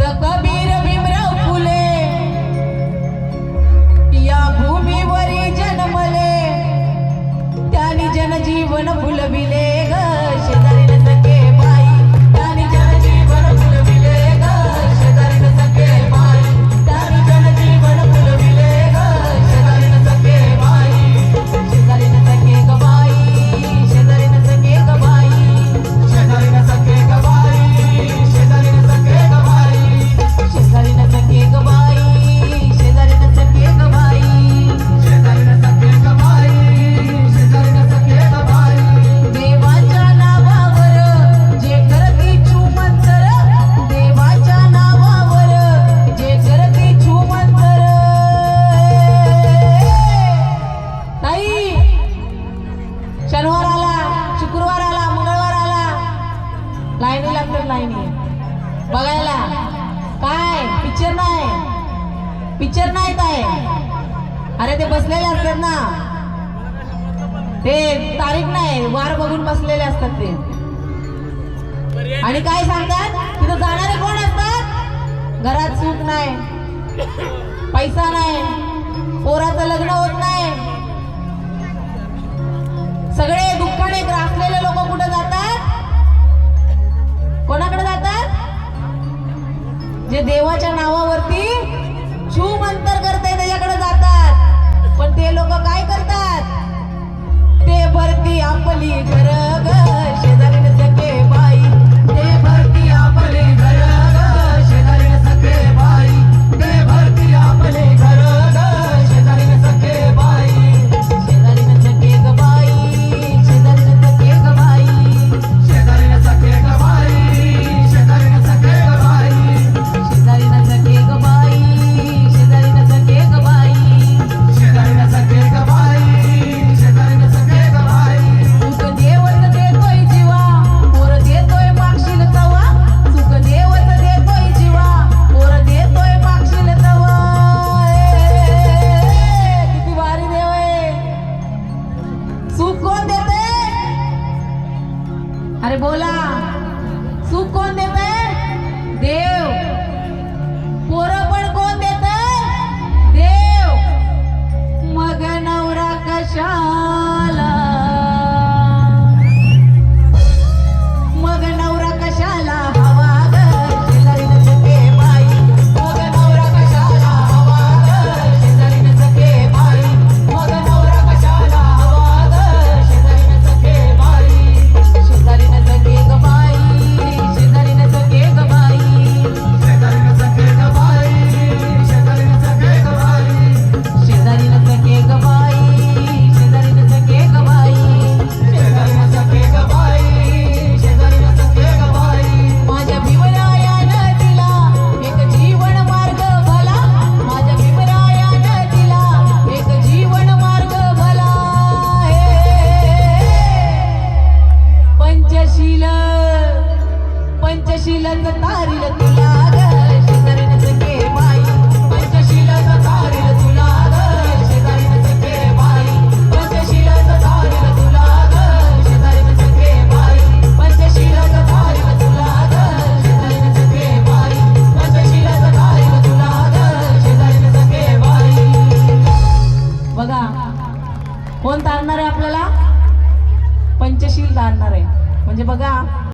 कबीर भीमराव फुले या भूमीवरी जन्मले, त्यांनी जनजीवन फुलविले ग शेजारी न सखे बाई, त्यांनी जनजीवन फुलविले ग शेजारी न सखे बाई, त्यांनी जनजीवन फुलविले ग शेजारी न सखे बाई, शेजारी न सखे ग बाई, शेजारी न सखे ग बाई, शेजारी न सखे ग बाई, शेजारी न सखे ग बाई, शेजारी न सखे ग बाई, शेजारी न सखे ग बाई, शेजारी न सखे ग बाई, शेजारी न सखे ग बाई, देवाच्या नावावर जे करते छूमंतर, देवाच्या नावावर जे करते छूमंतर. ताई, शनिवार आला, शुक्रवार आला, मंगळवार आला, लाईनी लागतात, लाईनी बघायला. काय पिक्चर नाही, पिक्चर नाही काय, अरे ते बसलेले असतात ना, ते तारीख नाही वार बघून बसलेले असतात ते. आणि काय सांगतात तिथं जाणारे कोण असतात, घरात सुख नाही, पैसा नाही, पोराचं लग्न होत नाही, सगळे दुःखाने ग्रासलेले लोक कुठे जातात, कोणाकडे जातात, जे देवाच्या नावावरती छूमंतर करते त्याच्याकडे जातात. पण ते लोक काय करतात, ते भरती आपली घर ग शेजारी न सखे बाई, ते भरती आपले घर ग शेजारी न सखे बाई, ते भरती आपले घर ग शेजारी न सखे बाई, शेजारी न सखे ग बाई, शेजारी न सखे ग बाई, शेजारी न सखे ग बाई, शेजारी न सखे ग बाई, शेजारी न सखे ग बाई, शेजारी न सखे ग बाई, शेजारी न सखे ग बाई, शेजारी न सखे ग बाई. सुख देवच देतोय जीवा, पोर देतोय मागशील तवा, सुख देवच देतोय जीवा, पोर देतोय मागशील तवा. किती भारी देव आहे. सुख कोण देते, अरे बोला, सुख कोण देते, देव. पोरं पण कोण देते, देव. मग नवरा कशाला, मग नवरा कशाला हवा ग शेजारी न सखे बाई, मग नवरा कशाला हवा ग शेजारी न सखे बाई, मग नवरा कशाला हवा ग शेजारी न सखे बाई, शेजारी न सखे ग बाई, शेजारी न सखे ग बाई, शेजारी न सखे ग बाई, शेजारी न सखे ग बाई, शेजारी न सखे ग बाई, शेजारी न सखे ग बाई, शेजारी न सखे ग बाई, शेजारी न सखे ग बाई. माझ्या भीमरायानं दिला एक जीवन मार्ग भला, माझ्या भीमरायानं दिला एक जीवन मार्ग भला. पंचशील, पंचशीलच तारील तुला